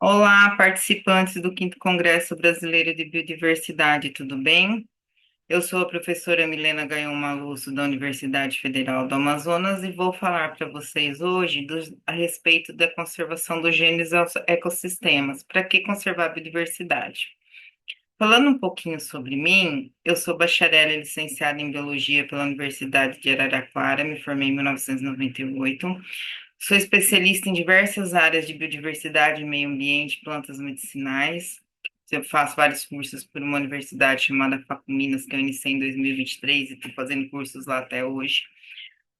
Olá, participantes do Quinto Congresso Brasileiro de Biodiversidade, tudo bem? Eu sou a professora Milena Gaion Malusso, da Universidade Federal do Amazonas, e vou falar para vocês hoje a respeito da conservação dos genes aos ecossistemas. Para que conservar a biodiversidade? Falando um pouquinho sobre mim, eu sou bacharel e licenciada em Biologia pela Universidade de Araraquara, me formei em 1998. Sou especialista em diversas áreas de biodiversidade, meio ambiente, plantas medicinais. Eu faço vários cursos por uma universidade chamada Facuminas, que eu iniciei em 2023 e estou fazendo cursos lá até hoje.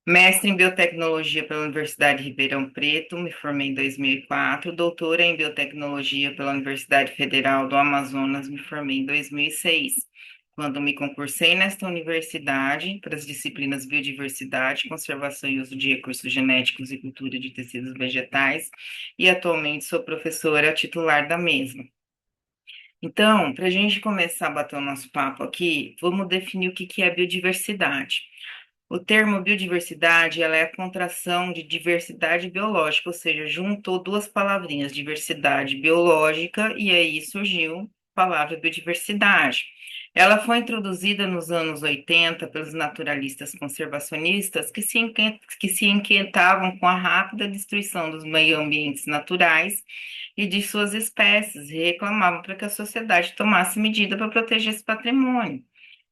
Mestre em biotecnologia pela Universidade de Ribeirão Preto, me formei em 2004. Doutora em biotecnologia pela Universidade Federal do Amazonas, me formei em 2006. Quando me concursei nesta universidade para as disciplinas biodiversidade, conservação e uso de recursos genéticos e cultura de tecidos vegetais, e atualmente sou professora titular da mesma. Então, para a gente começar a bater o nosso papo aqui, vamos definir o que que é biodiversidade. O termo biodiversidade, ela é a contração de diversidade biológica, ou seja, juntou duas palavrinhas, diversidade biológica, e aí surgiu a palavra biodiversidade. Ela foi introduzida nos anos 80 pelos naturalistas conservacionistas que se inquietavam com a rápida destruição dos meio ambientes naturais e de suas espécies e reclamavam para que a sociedade tomasse medida para proteger esse patrimônio.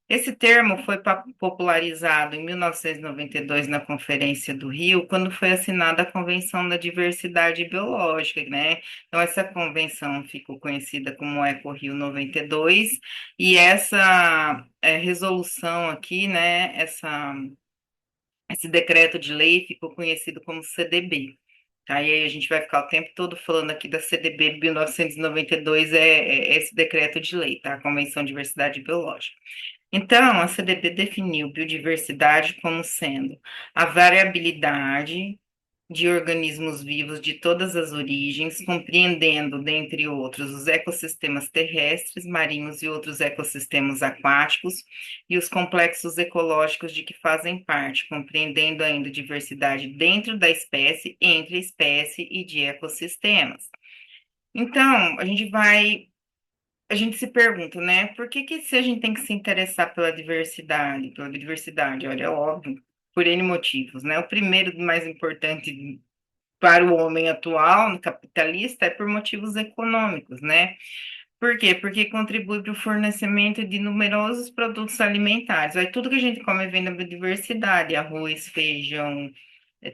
Esse termo foi popularizado em 1992 na Conferência do Rio, quando foi assinada a Convenção da Diversidade Biológica, né? Então, essa convenção ficou conhecida como Eco-Rio 92, e essa resolução aqui, né? Esse decreto de lei ficou conhecido como CDB. Tá? E aí a gente vai ficar o tempo todo falando aqui da CDB 1992, é esse decreto de lei, tá? Convenção de Diversidade Biológica. Então, a CDB definiu biodiversidade como sendo a variabilidade de organismos vivos de todas as origens, compreendendo, dentre outros, os ecossistemas terrestres, marinhos e outros ecossistemas aquáticos, e os complexos ecológicos de que fazem parte, compreendendo ainda diversidade dentro da espécie, entre espécie e de ecossistemas. Então, a gente se pergunta, né, por que que se a gente tem que se interessar pela diversidade, pela biodiversidade? Olha, é óbvio, por N motivos, né? O primeiro, mais importante para o homem atual, no capitalista, é por motivos econômicos, né? Por quê? Porque contribui para o fornecimento de numerosos produtos alimentares. Aí tudo que a gente come vem da biodiversidade, arroz, feijão,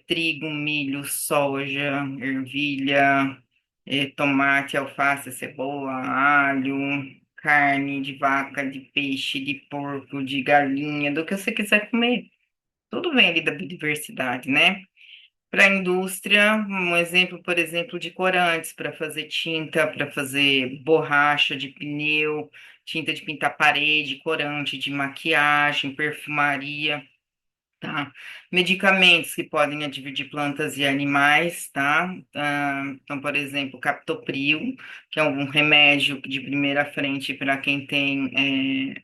trigo, milho, soja, ervilha, tomate, alface, cebola, alho, carne de vaca, de peixe, de porco, de galinha, do que você quiser comer. Tudo vem ali da biodiversidade, né? Para a indústria, um exemplo, por exemplo, de corantes para fazer tinta, para fazer borracha de pneu, tinta de pintar parede, corante de maquiagem, perfumaria. Tá. Medicamentos que podem advir de plantas e animais, tá? Então, por exemplo, captopril, que é um remédio de primeira frente para quem tem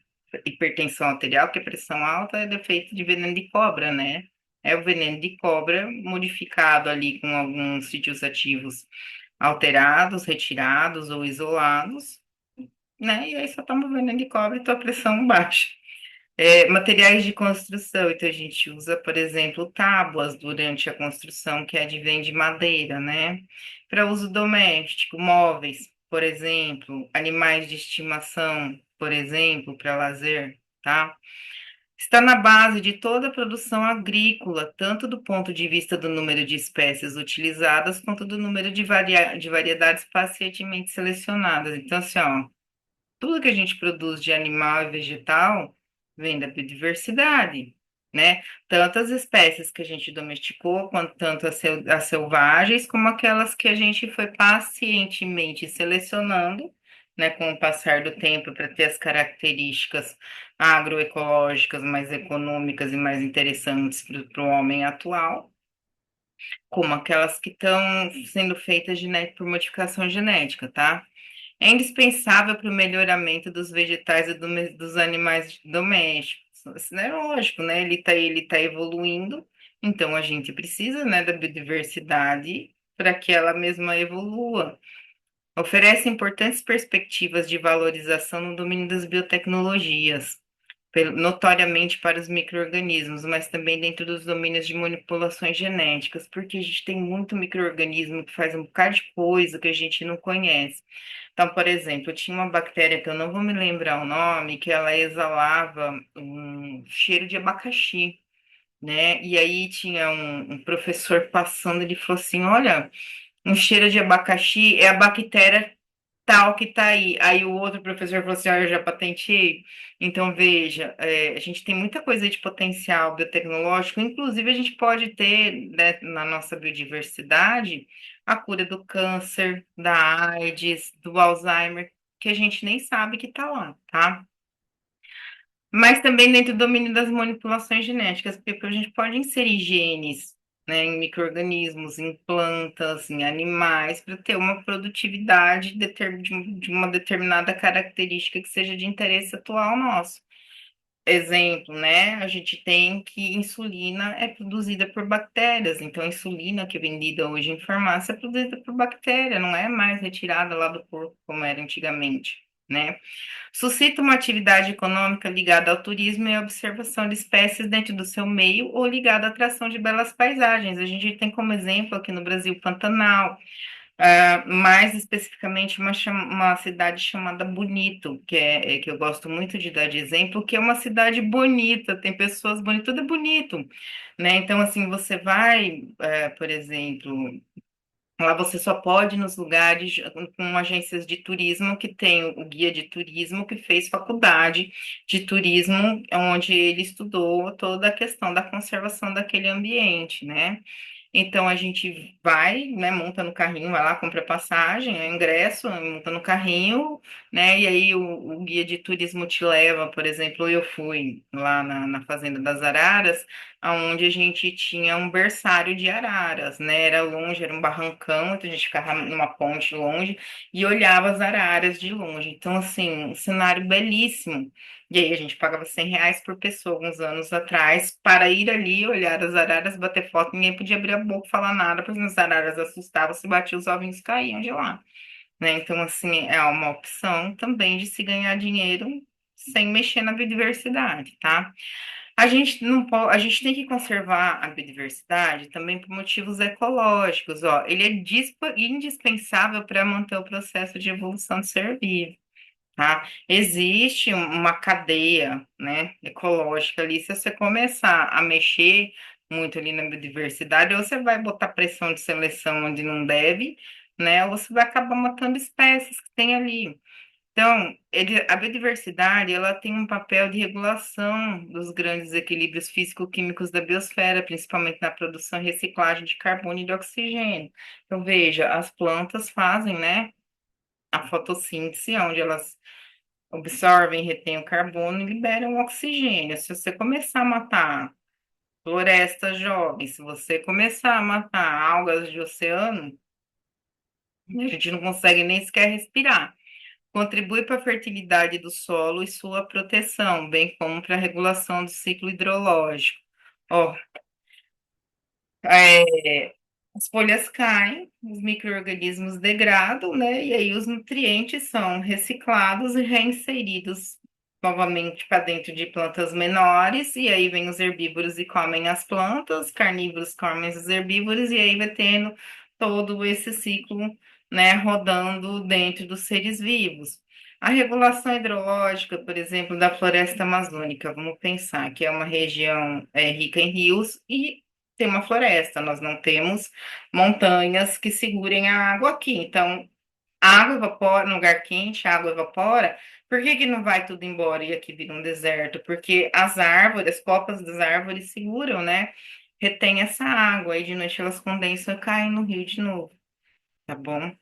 hipertensão arterial, porque pressão alta é defeito de veneno de cobra, né? É o veneno de cobra modificado ali com alguns sítios ativos alterados, retirados ou isolados, né? E aí só toma veneno de cobra e tua pressão baixa. Materiais de construção, então a gente usa, por exemplo, tábuas durante a construção que advém de madeira, né? Para uso doméstico, móveis, por exemplo, animais de estimação, por exemplo, para lazer, tá? Está na base de toda a produção agrícola, tanto do ponto de vista do número de espécies utilizadas, quanto do número de variedades pacientemente selecionadas. Então, assim, ó, tudo que a gente produz de animal e vegetal vem da biodiversidade, né? Tanto as espécies que a gente domesticou, quanto tanto as selvagens, como aquelas que a gente foi pacientemente selecionando, né, com o passar do tempo para ter as características agroecológicas mais econômicas e mais interessantes para o homem atual, como aquelas que estão sendo feitas por modificação genética, tá? É indispensável para o melhoramento dos vegetais e dos animais domésticos. Isso não é lógico, né? Ele tá evoluindo, então a gente precisa, né, da biodiversidade para que ela mesma evolua. Oferece importantes perspectivas de valorização no domínio das biotecnologias, notoriamente para os micro-organismos, mas também dentro dos domínios de manipulações genéticas, porque a gente tem muito micro-organismo que faz um bocado de coisa que a gente não conhece. Então, por exemplo, eu tinha uma bactéria que eu não vou me lembrar o nome, que ela exalava um cheiro de abacaxi, né? E aí tinha um professor passando, ele falou assim: Olha, um cheiro de abacaxi é a bactéria tal que tá aí. Aí o outro professor falou assim: Olha, eu já patenteei. Então, veja, a gente tem muita coisa de potencial biotecnológico, inclusive a gente pode ter, né, na nossa biodiversidade a cura do câncer, da AIDS, do Alzheimer, que a gente nem sabe que tá lá, tá? Mas também dentro do domínio das manipulações genéticas, porque a gente pode inserir genes, né, em micro-organismos, em plantas, em animais, para ter uma produtividade de uma determinada característica que seja de interesse atual nosso. Exemplo, né? A gente tem que insulina é produzida por bactérias, então a insulina que é vendida hoje em farmácia é produzida por bactéria, não é mais retirada lá do corpo como era antigamente, né? Suscita uma atividade econômica ligada ao turismo e à observação de espécies dentro do seu meio ou ligada à atração de belas paisagens. A gente tem como exemplo aqui no Brasil Pantanal, mais especificamente uma cidade chamada Bonito, que eu gosto muito de dar de exemplo, que é uma cidade bonita, tem pessoas bonitas, tudo é bonito, né? Então, assim, você vai, por exemplo, lá você só pode ir nos lugares com agências de turismo que tem o guia de turismo que fez faculdade de turismo, onde ele estudou toda a questão da conservação daquele ambiente, né? Então a gente vai, né, monta no carrinho, vai lá, compra passagem, ingresso, monta no carrinho, né? E aí o guia de turismo te leva, por exemplo, eu fui lá na Fazenda das Araras, onde a gente tinha um berçário de araras, né? Era longe, era um barrancão, então a gente ficava numa ponte longe e olhava as araras de longe. Então, assim, um cenário belíssimo. E aí a gente pagava R$ 100 por pessoa, alguns anos atrás, para ir ali, olhar as araras, bater foto, ninguém podia abrir a boca e falar nada, porque as araras assustavam, se batia os ovinhos caíam de lá, né? Então, assim, é uma opção também de se ganhar dinheiro sem mexer na biodiversidade, tá? A gente não pode, a gente tem que conservar a biodiversidade também por motivos ecológicos, ó. Ele é indispensável para manter o processo de evolução do ser vivo, tá? Existe uma cadeia, né, ecológica ali. Se você começar a mexer muito ali na biodiversidade, ou você vai botar pressão de seleção onde não deve, né, ou você vai acabar matando espécies que tem ali. Então, a biodiversidade, ela tem um papel de regulação dos grandes equilíbrios físico-químicos da biosfera, principalmente na produção e reciclagem de carbono e de oxigênio. Então, veja, as plantas fazem, né, a fotossíntese, onde elas absorvem, retêm o carbono e liberam o oxigênio. Se você começar a matar florestas jovens, se você começar a matar algas de oceano, a gente não consegue nem sequer respirar. Contribui para a fertilidade do solo e sua proteção, bem como para a regulação do ciclo hidrológico. Ó, é, as folhas caem, os micro-organismos degradam, né? E aí os nutrientes são reciclados e reinseridos novamente para dentro de plantas menores, e aí vem os herbívoros e comem as plantas, carnívoros comem os herbívoros, e aí vai tendo todo esse ciclo, né, rodando dentro dos seres vivos. A regulação hidrológica, por exemplo, da floresta amazônica, vamos pensar que é uma região rica em rios e tem uma floresta, nós não temos montanhas que segurem a água aqui. Então, a água evapora, no lugar quente, a água evapora. Por que que não vai tudo embora e aqui vira um deserto? Porque as árvores, as copas das árvores seguram, né? Retém essa água, e de noite elas condensam e caem no rio de novo, tá bom?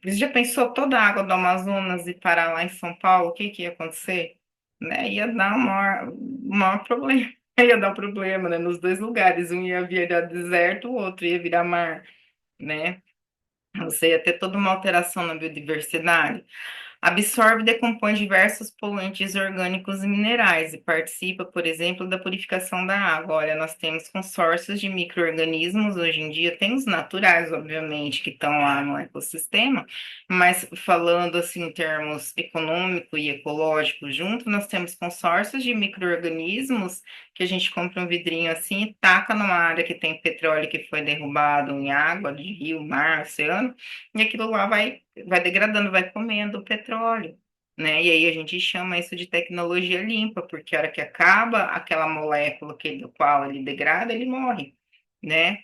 Você já pensou toda a água do Amazonas e parar lá em São Paulo? O que que ia acontecer? Né? Ia dar um maior problema. Ia dar um problema, né? Nos dois lugares. Um ia virar deserto, o outro ia virar mar, né? Você ia ter toda uma alteração na biodiversidade. Absorve e decompõe diversos poluentes orgânicos e minerais e participa, por exemplo, da purificação da água. Olha, nós temos consórcios de micro-organismos hoje em dia, tem os naturais, obviamente, que estão lá no ecossistema, mas falando assim em termos econômico e ecológico junto, nós temos consórcios de micro-organismos que a gente compra um vidrinho assim e taca numa área que tem petróleo que foi derrubado em água de rio, mar, oceano, e aquilo lá vai degradando, vai comendo o petróleo, né? E aí a gente chama isso de tecnologia limpa, porque a hora que acaba aquela molécula do qual ele degrada, ele morre, né?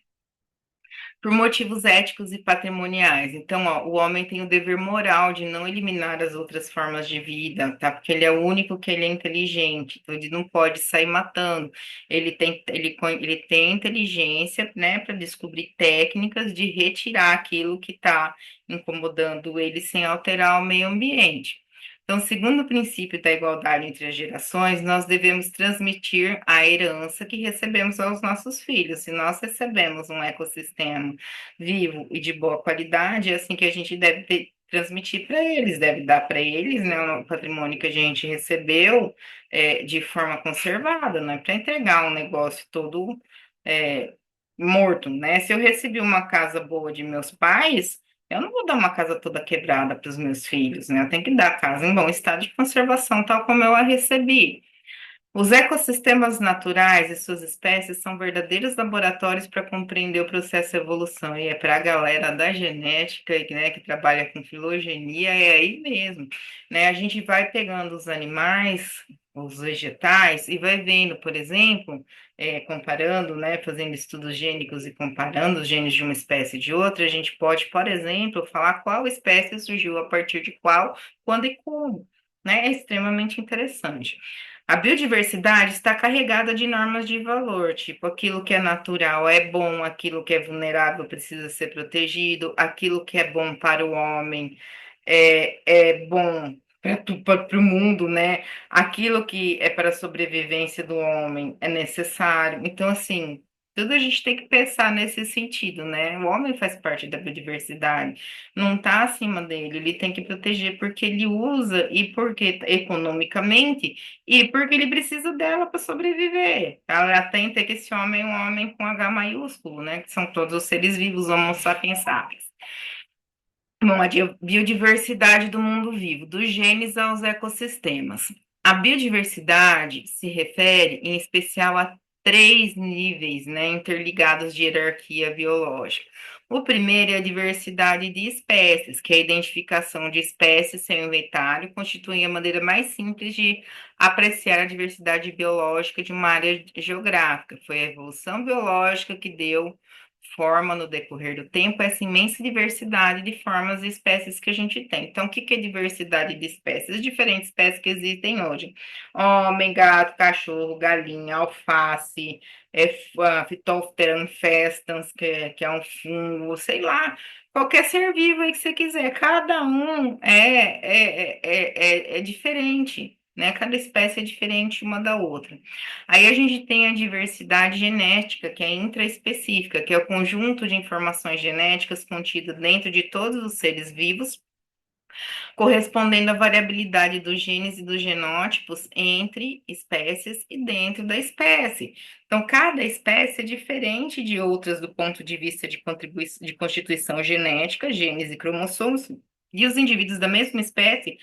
Por motivos éticos e patrimoniais. Então, ó, o homem tem o dever moral de não eliminar as outras formas de vida, tá? Porque ele é o único que ele é inteligente, então ele não pode sair matando. Ele tem inteligência, né, para descobrir técnicas de retirar aquilo que está incomodando ele sem alterar o meio ambiente. Então, segundo o princípio da igualdade entre as gerações, nós devemos transmitir a herança que recebemos aos nossos filhos. Se nós recebemos um ecossistema vivo e de boa qualidade, é assim que a gente deve transmitir para eles, deve dar para eles, né, o patrimônio que a gente recebeu de forma conservada, não é para entregar um negócio todo é, morto, né? Se eu recebi uma casa boa de meus pais, eu não vou dar uma casa toda quebrada para os meus filhos, né? Eu tenho que dar a casa em bom estado de conservação, tal como eu a recebi. Os ecossistemas naturais e suas espécies são verdadeiros laboratórios para compreender o processo de evolução. E é para a galera da genética, né, que trabalha com filogenia, é aí mesmo, né? A gente vai pegando os animais, os vegetais, e vai vendo, por exemplo, comparando, né, fazendo estudos gênicos e comparando os genes de uma espécie de outra, a gente pode, por exemplo, falar qual espécie surgiu a partir de qual, quando e como, né? É extremamente interessante. A biodiversidade está carregada de normas de valor, tipo, aquilo que é natural é bom, aquilo que é vulnerável precisa ser protegido, aquilo que é bom para o homem é bom para o mundo, né? Aquilo que é para a sobrevivência do homem é necessário. Então, assim, tudo a gente tem que pensar nesse sentido, né? O homem faz parte da biodiversidade, não está acima dele, ele tem que proteger porque ele usa e porque economicamente. E porque ele precisa dela para sobreviver. Ela atenta que esse homem é um homem com H maiúsculo, né? Que são todos os seres vivos, Homo sapiens sapiens. Bom, a biodiversidade do mundo vivo, dos genes aos ecossistemas. A biodiversidade se refere, em especial, a três níveis, né, interligados de hierarquia biológica. O primeiro é a diversidade de espécies, que é a identificação de espécies sem inventário, constitui a maneira mais simples de apreciar a diversidade biológica de uma área geográfica. Foi a evolução biológica que deu forma no decorrer do tempo essa imensa diversidade de formas e espécies que a gente tem. Então, o que que é diversidade de espécies? As diferentes espécies que existem hoje. Homem, gato, cachorro, galinha, alface, Phytophthora infestans, que é um fungo, sei lá, qualquer ser vivo aí que você quiser. Cada um é diferente, né? Cada espécie é diferente uma da outra. Aí a gente tem a diversidade genética, que é intraespecífica, que é o conjunto de informações genéticas contidas dentro de todos os seres vivos, correspondendo à variabilidade dos genes e dos genótipos entre espécies e dentro da espécie. Então, cada espécie é diferente de outras do ponto de vista de constituição genética, genes e cromossomos, e os indivíduos da mesma espécie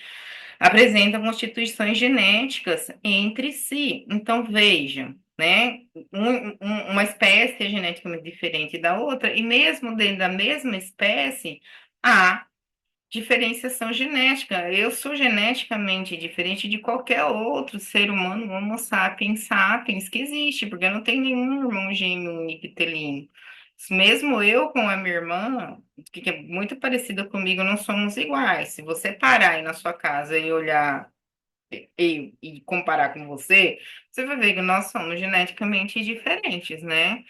apresentam constituições genéticas entre si. Então, veja, né? Uma espécie é geneticamente diferente da outra, e mesmo dentro da mesma espécie, há diferenciação genética. Eu sou geneticamente diferente de qualquer outro ser humano, Homo sapiens sapiens, que existe, porque eu não tenho nenhum irmão gêmeo univitelino. Mesmo eu com a minha irmã, que é muito parecida comigo, não somos iguais. Se você parar aí na sua casa e olhar e comparar com você, você vai ver que nós somos geneticamente diferentes, né?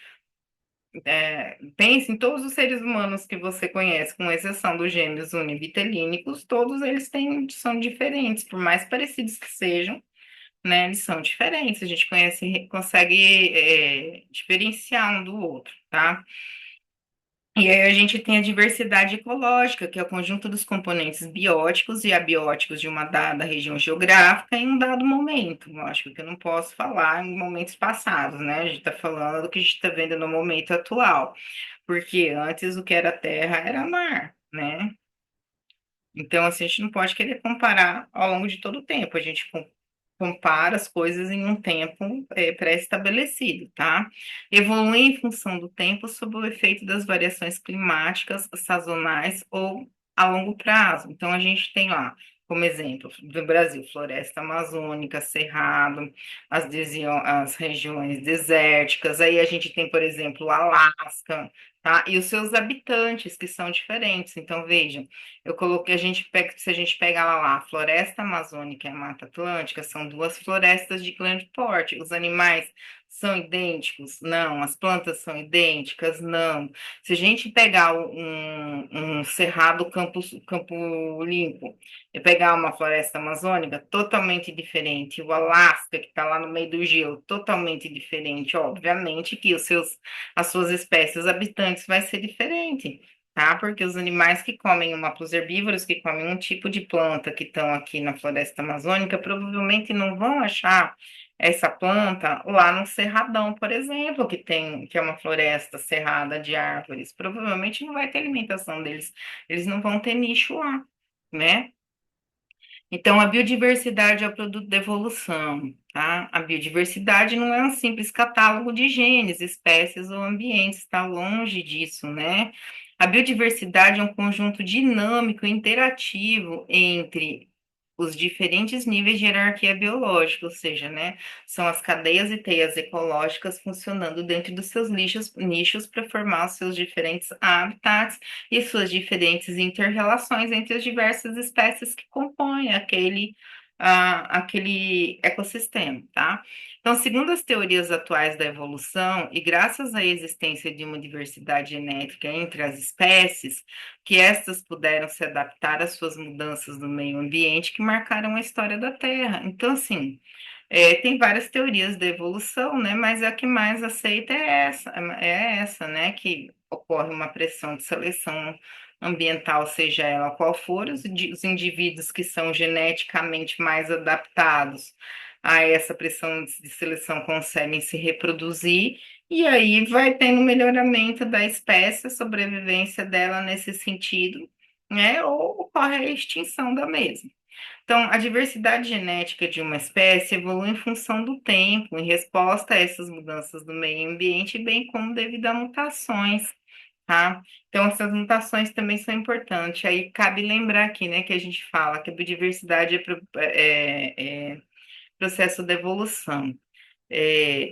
Pense em todos os seres humanos que você conhece, com exceção dos gêmeos univitelínicos, todos eles são diferentes, por mais parecidos que sejam, né? Eles são diferentes, a gente consegue diferenciar um do outro, tá? E aí a gente tem a diversidade ecológica, que é o conjunto dos componentes bióticos e abióticos de uma dada região geográfica em um dado momento. Lógico que eu não posso falar em momentos passados, né? A gente está falando do que a gente está vendo no momento atual, porque antes o que era terra era mar, né? Então, assim, a gente não pode querer comparar ao longo de todo o tempo. A gente compara as coisas em um tempo pré-estabelecido, tá? Evolui em função do tempo sob o efeito das variações climáticas, sazonais ou a longo prazo. Então, a gente tem lá, como exemplo, do Brasil, floresta amazônica, cerrado, as regiões desérticas. Aí a gente tem, por exemplo, o Alasca, tá? E os seus habitantes, que são diferentes. Então, veja. Eu coloquei, a gente pega, se a gente pegar lá, a floresta amazônica e a Mata Atlântica, são duas florestas de grande porte. Os animais são idênticos? Não. As plantas são idênticas? Não. Se a gente pegar um cerrado campo limpo e pegar uma floresta amazônica, totalmente diferente. O Alasca, que está lá no meio do gelo, totalmente diferente. Obviamente que as suas espécies habitantes vai ser diferente, tá? Porque os animais que comem os herbívoros que comem um tipo de planta que estão aqui na floresta amazônica provavelmente não vão achar essa planta lá no Cerradão, por exemplo, que é uma floresta cerrada de árvores. Provavelmente não vai ter alimentação deles, eles não vão ter nicho lá, né? Então, a biodiversidade é o produto da evolução, tá? A biodiversidade não é um simples catálogo de genes, espécies ou ambientes, está longe disso, né? A biodiversidade é um conjunto dinâmico e interativo entre os diferentes níveis de hierarquia biológica, ou seja, né, são as cadeias e teias ecológicas funcionando dentro dos seus nichos para formar os seus diferentes habitats e suas diferentes interrelações entre as diversas espécies que compõem aquele ecossistema, tá? Então, segundo as teorias atuais da evolução, e graças à existência de uma diversidade genética entre as espécies, que estas puderam se adaptar às suas mudanças no meio ambiente que marcaram a história da Terra. Então, assim, tem várias teorias da evolução, né? Mas a que mais aceita é essa, né? Que ocorre uma pressão de seleção ambiental, seja ela qual for, os indivíduos que são geneticamente mais adaptados a essa pressão de seleção conseguem se reproduzir, e aí vai tendo melhoramento da espécie, a sobrevivência dela nesse sentido, né? Ou ocorre a extinção da mesma. Então, a diversidade genética de uma espécie evolui em função do tempo, em resposta a essas mudanças do meio ambiente, bem como devido a mutações, tá? Então, essas mutações também são importantes. Aí cabe lembrar aqui, né, que a gente fala que a biodiversidade é processo de evolução.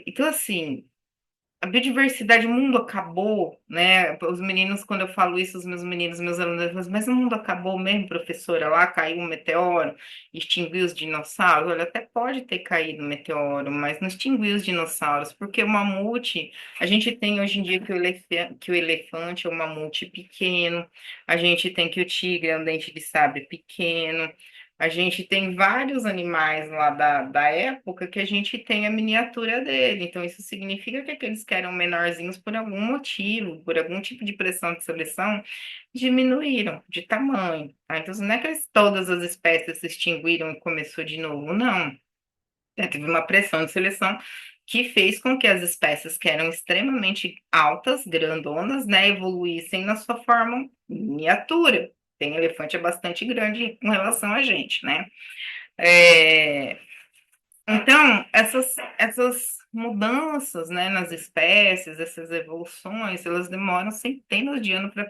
Então, assim, a biodiversidade, o mundo acabou, né? Os meninos, quando eu falo isso, os meus meninos, meus alunos, eles falam, assim, mas o mundo acabou mesmo, professora? Lá caiu um meteoro, extinguiu os dinossauros? Olha, até pode ter caído um meteoro, mas não extinguiu os dinossauros, porque o mamute, a gente tem hoje em dia que o elefante é um mamute pequeno, a gente tem que o tigre é um dente de sabre pequeno, a gente tem vários animais lá da época que a gente tem a miniatura dele. Então, isso significa que aqueles que eram menorzinhos, por algum motivo, por algum tipo de pressão de seleção, diminuíram de tamanho, tá? Então, não é que todas as espécies se extinguiram e começou de novo, não. Teve uma pressão de seleção que fez com que as espécies que eram extremamente altas, grandonas, né, evoluíssem na sua forma miniatura. Tem elefante é bastante grande com relação a gente, né? É, então, essas mudanças, né, nas espécies, essas evoluções, elas demoram centenas de anos para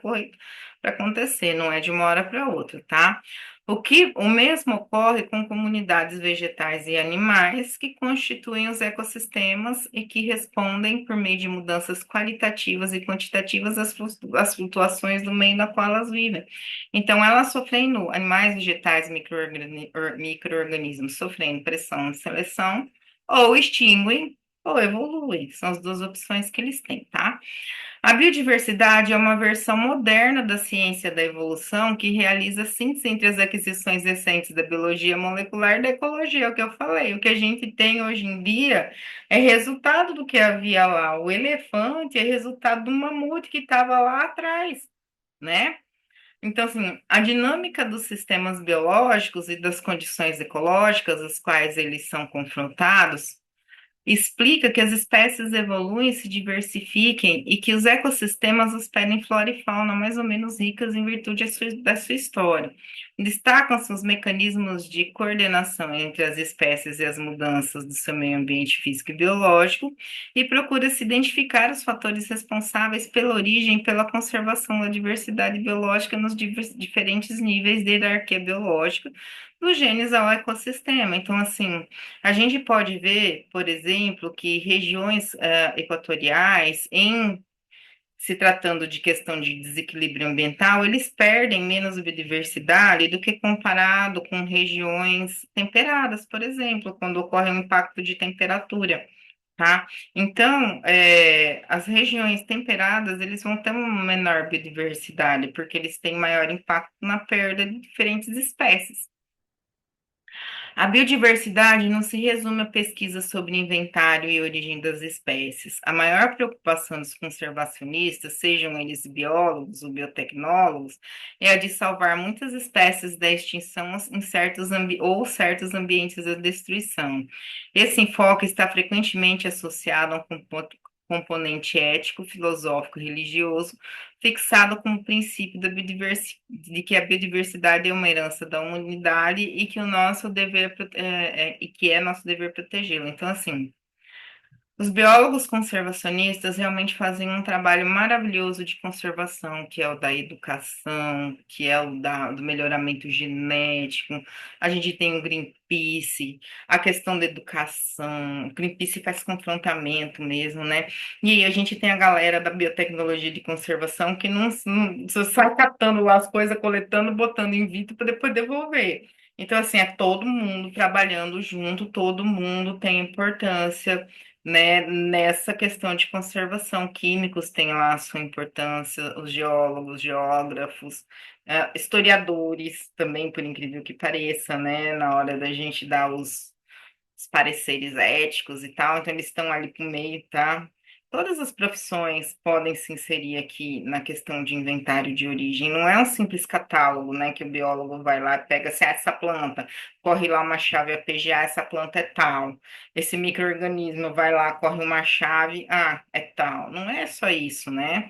acontecer, não é de uma hora para outra, tá? O mesmo ocorre com comunidades vegetais e animais que constituem os ecossistemas e que respondem por meio de mudanças qualitativas e quantitativas às flutuações do meio na qual elas vivem. Então, elas sofrendo, animais, vegetais, micro-organismos sofrendo pressão de seleção, ou extinguem ou evoluem. São as duas opções que eles têm, tá? A biodiversidade é uma versão moderna da ciência da evolução que realiza síntese entre as aquisições recentes da biologia molecular e da ecologia, é o que eu falei. O que a gente tem hoje em dia é resultado do que havia lá. O elefante é resultado do mamute que estava lá atrás, né? Então, assim, a dinâmica dos sistemas biológicos e das condições ecológicas, as quais eles são confrontados, explica que as espécies evoluem, se diversifiquem e que os ecossistemas hospedem flora e fauna mais ou menos ricas em virtude da sua história. Destacam-se os mecanismos de coordenação entre as espécies e as mudanças do seu meio ambiente físico e biológico, e procura-se identificar os fatores responsáveis pela origem e pela conservação da diversidade biológica nos diferentes níveis de hierarquia biológica, do genes ao ecossistema. Então, assim, a gente pode ver, por exemplo, que regiões equatoriais, em se tratando de questão de desequilíbrio ambiental, eles perdem menos biodiversidade do que comparado com regiões temperadas, por exemplo, quando ocorre um impacto de temperatura. Tá? Então, as regiões temperadas, eles vão ter uma menor biodiversidade, porque eles têm maior impacto na perda de diferentes espécies. A biodiversidade não se resume a pesquisas sobre inventário e origem das espécies. A maior preocupação dos conservacionistas, sejam eles biólogos ou biotecnólogos, é a de salvar muitas espécies da extinção em ou certos ambientes da destruição. Esse enfoque está frequentemente associado a um componente ético, filosófico e religioso, fixado como princípio de que a biodiversidade é uma herança da humanidade e que o nosso dever e que é nosso dever protegê-la. Então, assim, os biólogos conservacionistas realmente fazem um trabalho maravilhoso de conservação, que é o da educação, que é do melhoramento genético. A gente tem o Greenpeace, a questão da educação. O Greenpeace faz confrontamento mesmo, né? E aí a gente tem a galera da biotecnologia de conservação que não só sai catando lá as coisas, coletando, botando em vitro para depois devolver. Então, assim, é todo mundo trabalhando junto, todo mundo tem importância, né, nessa questão de conservação. Químicos têm lá a sua importância, os geólogos, geógrafos, historiadores também, por incrível que pareça, né, na hora da gente dar os pareceres éticos e tal, então eles estão ali pro meio, tá? Todas as profissões podem se inserir aqui na questão de inventário de origem. Não é um simples catálogo, né? Que o biólogo vai lá e pega assim, essa planta, corre lá uma chave APGA, essa planta é tal. Esse micro-organismo vai lá, corre uma chave, é tal. Não é só isso, né?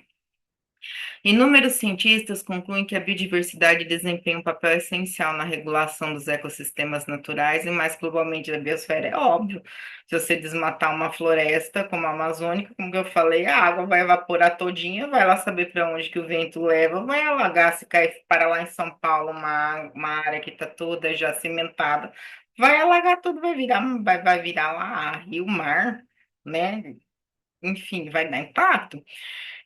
Inúmeros cientistas concluem que a biodiversidade desempenha um papel essencial na regulação dos ecossistemas naturais e, mais globalmente, da biosfera. É óbvio, se você desmatar uma floresta como a amazônica, como eu falei, a água vai evaporar todinha, vai lá saber para onde que o vento leva, vai alagar, se cair para lá em São Paulo, uma área que está toda já cimentada, vai alagar tudo, vai virar lá rio, mar, né? Enfim, vai dar impacto.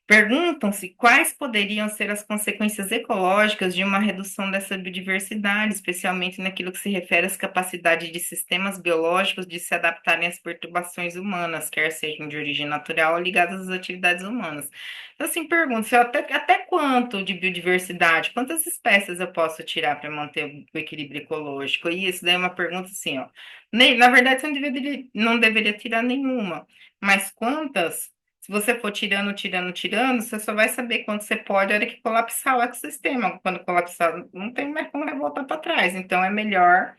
Perguntam-se quais poderiam ser as consequências ecológicas de uma redução dessa biodiversidade, especialmente naquilo que se refere às capacidades de sistemas biológicos de se adaptarem às perturbações humanas, quer sejam de origem natural ou ligadas às atividades humanas. Então, assim, pergunto-se até quanto de biodiversidade, quantas espécies eu posso tirar para manter o equilíbrio ecológico? E isso daí é uma pergunta assim, ó. Na verdade, você não deveria tirar nenhuma, mas quantas? Se você for tirando, tirando, tirando, você só vai saber quando você pode, a hora que colapsar o ecossistema. Quando colapsar, não tem mais como voltar para trás. Então é melhor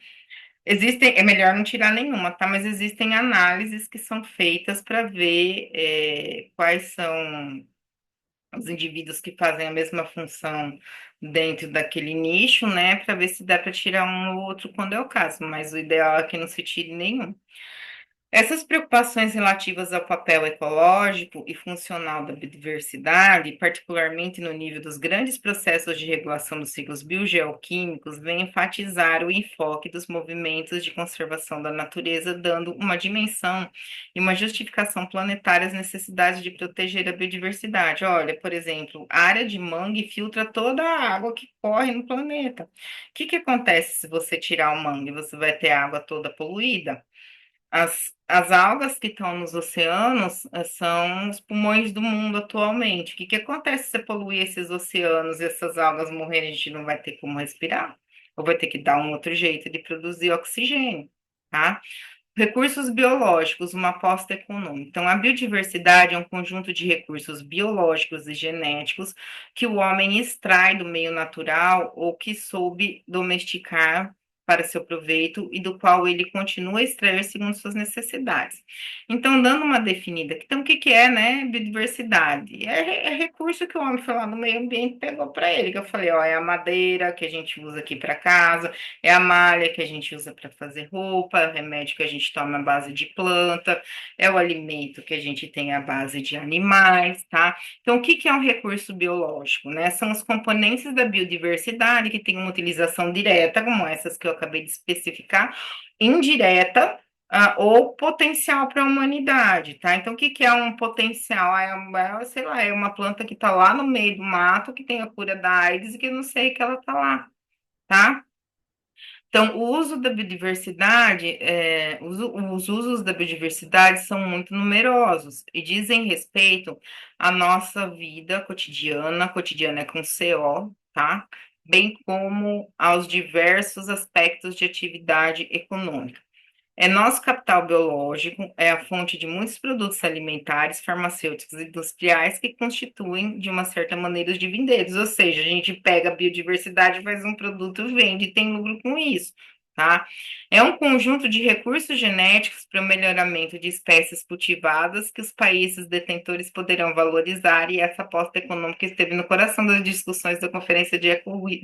não tirar nenhuma, tá? Mas existem análises que são feitas para ver quais são os indivíduos que fazem a mesma função dentro daquele nicho, né? Para ver se dá para tirar um ou outro quando é o caso. Mas o ideal é que não se tire nenhum. Essas preocupações relativas ao papel ecológico e funcional da biodiversidade, particularmente no nível dos grandes processos de regulação dos ciclos biogeoquímicos, vêm enfatizar o enfoque dos movimentos de conservação da natureza, dando uma dimensão e uma justificação planetária às necessidades de proteger a biodiversidade. Olha, por exemplo, a área de mangue filtra toda a água que corre no planeta. O que que acontece se você tirar o mangue? Você vai ter a água toda poluída? As algas que estão nos oceanos são os pulmões do mundo atualmente. O que que acontece se você poluir esses oceanos e essas algas morrerem? A gente não vai ter como respirar? Ou vai ter que dar um outro jeito de produzir oxigênio, tá? Recursos biológicos, uma aposta econômica. Então, a biodiversidade é um conjunto de recursos biológicos e genéticos que o homem extrai do meio natural ou que soube domesticar para seu proveito e do qual ele continua a extrair segundo suas necessidades. Então, dando uma definida, então, o que que é, né, biodiversidade? É recurso que o homem foi lá no meio ambiente e pegou para ele, que eu falei, ó, é a madeira que a gente usa aqui para casa, é a malha que a gente usa para fazer roupa, é o remédio que a gente toma à base de planta, é o alimento que a gente tem à base de animais, tá? Então, o que que é um recurso biológico, né? São os componentes da biodiversidade que têm uma utilização direta, como essas que eu acabei de especificar, indireta, ou potencial para a humanidade, tá? Então, o que que é um potencial? Sei lá, é uma planta que está lá no meio do mato, que tem a cura da AIDS e que eu não sei que ela está lá, tá? Então, o uso da biodiversidade, os usos da biodiversidade são muito numerosos e dizem respeito à nossa vida cotidiana, cotidiana é com CO, tá? Bem como aos diversos aspectos de atividade econômica. É nosso capital biológico, é a fonte de muitos produtos alimentares, farmacêuticos e industriais que constituem, de uma certa maneira, os dividendos. Ou seja, a gente pega a biodiversidade, faz um produto, vende e tem lucro com isso, tá? É um conjunto de recursos genéticos para o melhoramento de espécies cultivadas que os países detentores poderão valorizar, e essa aposta econômica esteve no coração das discussões da Conferência de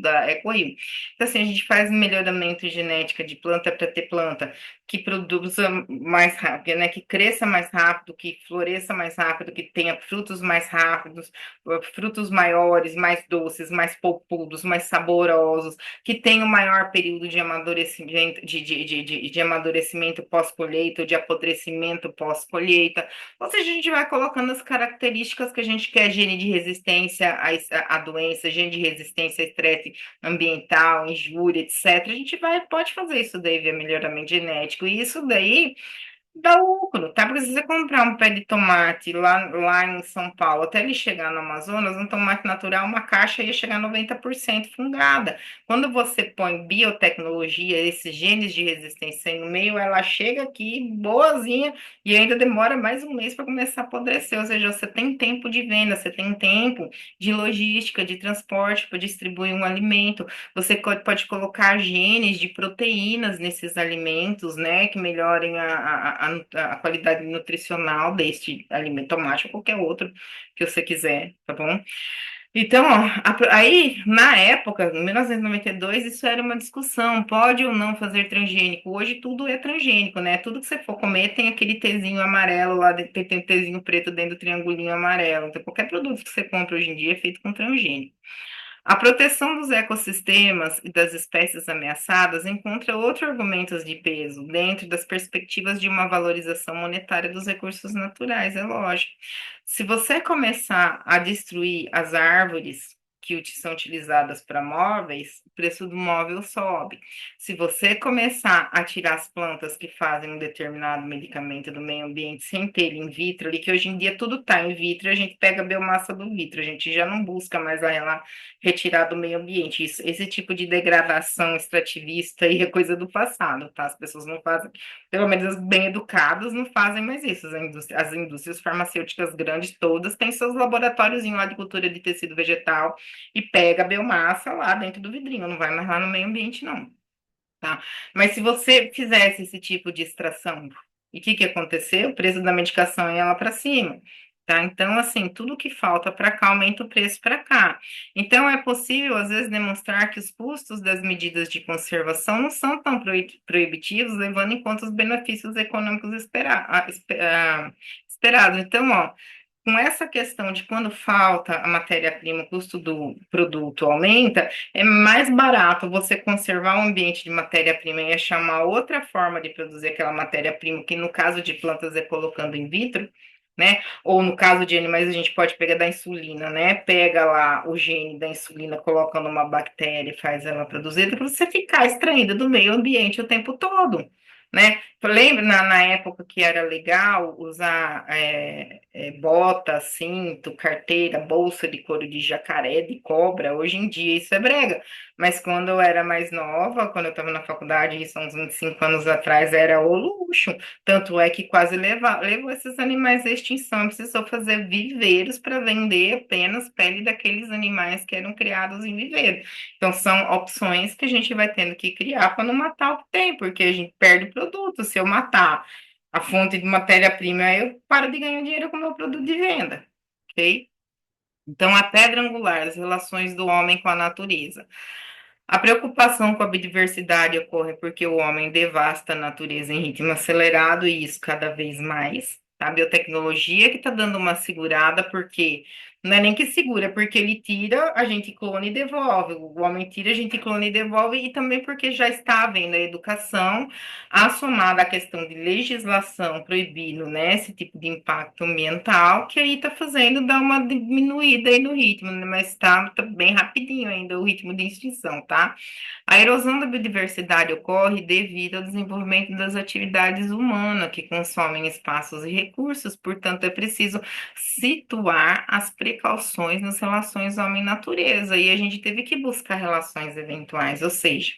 da EcoRio. Então, assim, a gente faz melhoramento genética de planta para ter planta que produza mais rápido, né? Que cresça mais rápido, que floresça mais rápido, que tenha frutos mais rápidos, frutos maiores, mais doces, mais polpudos, mais saborosos, que tenha um maior período de amadurecimento, de amadurecimento pós-colheita, de apodrecimento pós-colheita. Ou seja, a gente vai colocando as características que a gente quer, gene de resistência à doença, gene de resistência a estresse ambiental, injúria, etc. A gente pode fazer isso daí via melhoramento genético. E isso daí dá lucro, tá? Porque se você comprar um pé de tomate lá em São Paulo, até ele chegar no Amazonas, um tomate natural, uma caixa ia chegar a 90% fungada. Quando você põe biotecnologia, esses genes de resistência aí no meio, ela chega aqui boazinha e ainda demora mais um mês para começar a apodrecer. Ou seja, você tem tempo de venda, você tem tempo de logística, de transporte para distribuir um alimento. Você pode colocar genes de proteínas nesses alimentos, né, que melhorem a qualidade nutricional deste alimento, tomate ou qualquer outro que você quiser, tá bom? Então, ó, aí, na época, em 1992, isso era uma discussão, pode ou não fazer transgênico. Hoje tudo é transgênico, né? Tudo que você for comer tem aquele tezinho amarelo lá, tem um tezinho preto dentro do triangulinho amarelo. Então, qualquer produto que você compra hoje em dia é feito com transgênico. A proteção dos ecossistemas e das espécies ameaçadas encontra outros argumentos de peso dentro das perspectivas de uma valorização monetária dos recursos naturais, é lógico. Se você começar a destruir as árvores que são utilizadas para móveis, o preço do móvel sobe. Se você começar a tirar as plantas que fazem um determinado medicamento do meio ambiente sem ter ele in vitro, ali que hoje em dia tudo está in vitro, a gente pega a biomassa do vitro, a gente já não busca mais a retirar do meio ambiente. Esse tipo de degradação extrativista aí é coisa do passado, tá? As pessoas não fazem, pelo menos as bem educadas, não fazem mais isso. As indústrias farmacêuticas grandes todas têm seus laboratórios lá de cultura de tecido vegetal e pega a biomassa lá dentro do vidrinho, não vai mais lá no meio ambiente, não. Tá? Mas se você fizesse esse tipo de extração, e o que que aconteceu? O preço da medicação ia lá para cima. Tá? Então, assim, tudo que falta para cá aumenta o preço para cá. Então, é possível, às vezes, demonstrar que os custos das medidas de conservação não são tão proibitivos, levando em conta os benefícios econômicos esperados. Então, ó, com essa questão de quando falta a matéria-prima, o custo do produto aumenta, é mais barato você conservar um ambiente de matéria-prima e achar uma outra forma de produzir aquela matéria-prima, que no caso de plantas é colocando in vitro, né? Ou no caso de animais, a gente pode pegar da insulina, né? Pega lá o gene da insulina, coloca numa bactéria e faz ela produzir, para você ficar extraída do meio ambiente o tempo todo. né? Lembra na época que era legal usar bota, cinto, carteira, bolsa de couro de jacaré, de cobra? Hoje em dia isso é brega. Mas quando eu era mais nova, quando eu estava na faculdade, isso há uns 25 anos atrás, era o luxo. Tanto é que quase levou esses animais à extinção. Precisou fazer viveiros para vender apenas pele daqueles animais que eram criados em viveiro. Então, são opções que a gente vai tendo que criar para não matar o que tem, porque a gente perde o produto. Se eu matar a fonte de matéria-prima, eu paro de ganhar dinheiro com o meu produto de venda, ok? Então, a pedra angular, as relações do homem com a natureza. A preocupação com a biodiversidade ocorre porque o homem devasta a natureza em ritmo acelerado e isso cada vez mais. A biotecnologia que está dando uma segurada, porque não é nem que segura, é porque ele tira, a gente clona e devolve. O homem tira, a gente clona e devolve, e também porque já está havendo a educação assomada à questão de legislação proibindo, né, esse tipo de impacto ambiental, que aí está fazendo dar uma diminuída aí no ritmo, né, mas está bem rapidinho ainda o ritmo de extinção, tá? A erosão da biodiversidade ocorre devido ao desenvolvimento das atividades humanas que consomem espaços e recursos, portanto, é preciso situar as precauções nas relações homem-natureza, e a gente teve que buscar relações eventuais, ou seja,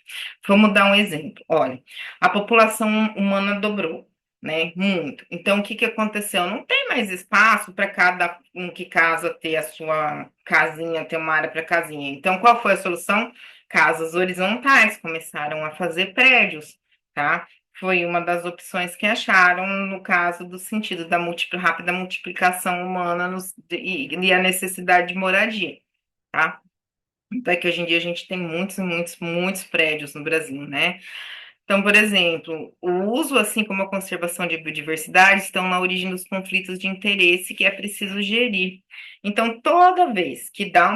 vamos dar um exemplo. Olha, a população humana dobrou, né? Muito. Então, o que que aconteceu? Não tem mais espaço para cada um que casa ter a sua casinha, ter uma área para casinha. Então, qual foi a solução? Casas horizontais, começaram a fazer prédios, tá? Foi uma das opções que acharam no caso do sentido da rápida multiplicação humana e a necessidade de moradia, tá? Então é que hoje em dia a gente tem muitos, muitos, muitos prédios no Brasil, né? Então, por exemplo, o uso, assim como a conservação de biodiversidade, estão na origem dos conflitos de interesse que é preciso gerir. Então, toda vez que dá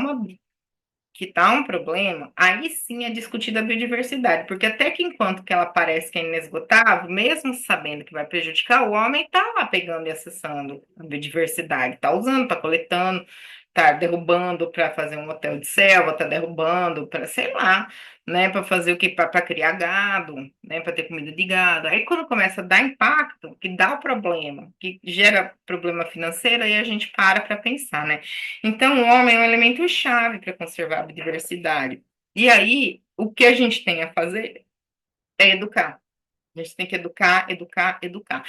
um problema, aí sim é discutida a biodiversidade, porque até que enquanto que ela parece que é inesgotável, mesmo sabendo que vai prejudicar, o homem está lá pegando e acessando a biodiversidade, está usando, está coletando, está derrubando para fazer um hotel de selva, está derrubando para, sei lá, né, para fazer o que? Para criar gado, né, para ter comida de gado. Aí quando começa a dar impacto, que dá o problema, que gera problema financeiro, aí a gente para pensar, né? Então, o homem é um elemento chave para conservar a biodiversidade. E aí, o que a gente tem a fazer é educar. A gente tem que educar, educar, educar.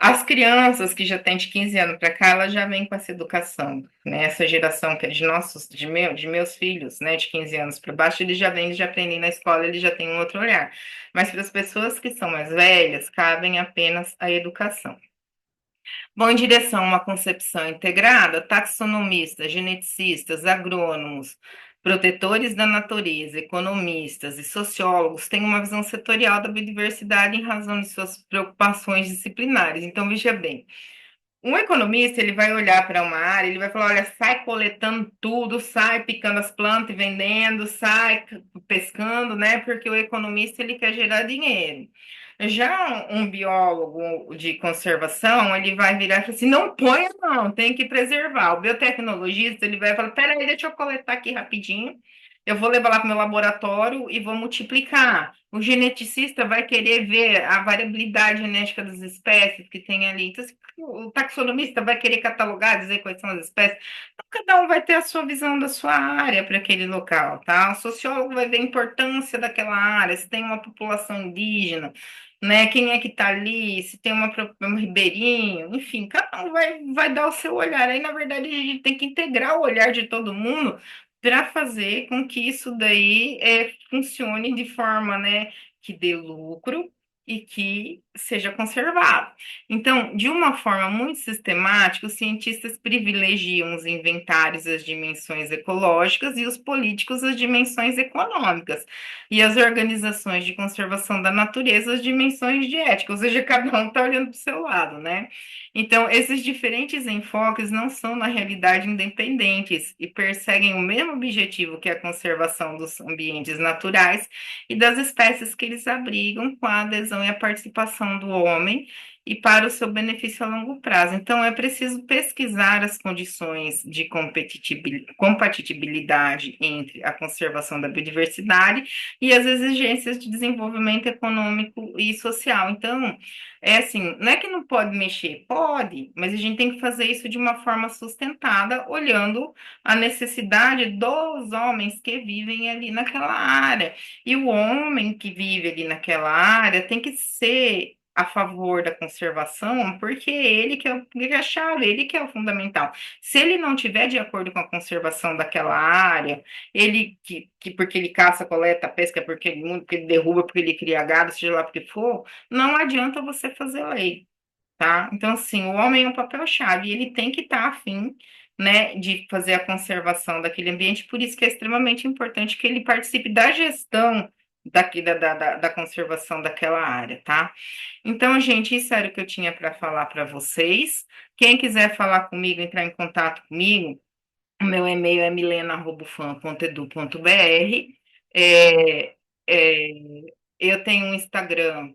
As crianças que já têm de 15 anos para cá, elas já vêm com essa educação, né? Essa geração que é de meus filhos, né, de 15 anos para baixo, eles já vêm, eles já aprendem na escola, eles já têm um outro olhar. Mas para as pessoas que são mais velhas, cabem apenas a educação. Vão em direção a uma concepção integrada, taxonomistas, geneticistas, agrônomos, protetores da natureza, economistas e sociólogos têm uma visão setorial da biodiversidade em razão de suas preocupações disciplinares. Então, veja bem, um economista, ele vai olhar para uma área, ele vai falar, olha, sai coletando tudo, sai picando as plantas e vendendo, sai pescando, né? Porque o economista, ele quer gerar dinheiro. Já um biólogo de conservação, ele vai virar e falar assim, não ponha não, tem que preservar. O biotecnologista, ele vai falar, peraí, deixa eu coletar aqui rapidinho, eu vou levar lá para o meu laboratório e vou multiplicar. O geneticista vai querer ver a variabilidade genética das espécies que tem ali. Então, o taxonomista vai querer catalogar, dizer quais são as espécies. Então, cada um vai ter a sua visão da sua área para aquele local, tá? O sociólogo vai ver a importância daquela área, se tem uma população indígena, né? Quem é que está ali, se tem um ribeirinho, enfim, cada um vai dar o seu olhar. Aí, na verdade, a gente tem que integrar o olhar de todo mundo para fazer com que isso daí funcione de forma, né, que dê lucro e que seja conservado. Então, de uma forma muito sistemática, os cientistas privilegiam os inventários as dimensões ecológicas e os políticos as dimensões econômicas, e as organizações de conservação da natureza as dimensões de ética, ou seja, cada um está olhando para o seu lado, né? Então, esses diferentes enfoques não são, na realidade, independentes e perseguem o mesmo objetivo que a conservação dos ambientes naturais e das espécies que eles abrigam, com a adesão e a participação do homem e para o seu benefício a longo prazo. Então, é preciso pesquisar as condições de compatibilidade entre a conservação da biodiversidade e as exigências de desenvolvimento econômico e social. Então, é assim, não é que não pode mexer, pode, mas a gente tem que fazer isso de uma forma sustentada, olhando a necessidade dos homens que vivem ali naquela área. E o homem que vive ali naquela área tem que ser a favor da conservação, porque ele que é a chave, ele que é o fundamental. Se ele não tiver de acordo com a conservação daquela área, ele porque ele caça, coleta, pesca, porque ele derruba, porque ele cria gado, seja lá porque for, não adianta você fazer lei, tá? Então, assim, o homem é um papel-chave e ele tem que estar afim, né, de fazer a conservação daquele ambiente, por isso que é extremamente importante que ele participe da gestão da conservação daquela área, tá? Então, gente, isso era o que eu tinha para falar para vocês. Quem quiser falar comigo, entrar em contato comigo, o meu e-mail é milena@ufam.edu.br. É, é, eu tenho um Instagram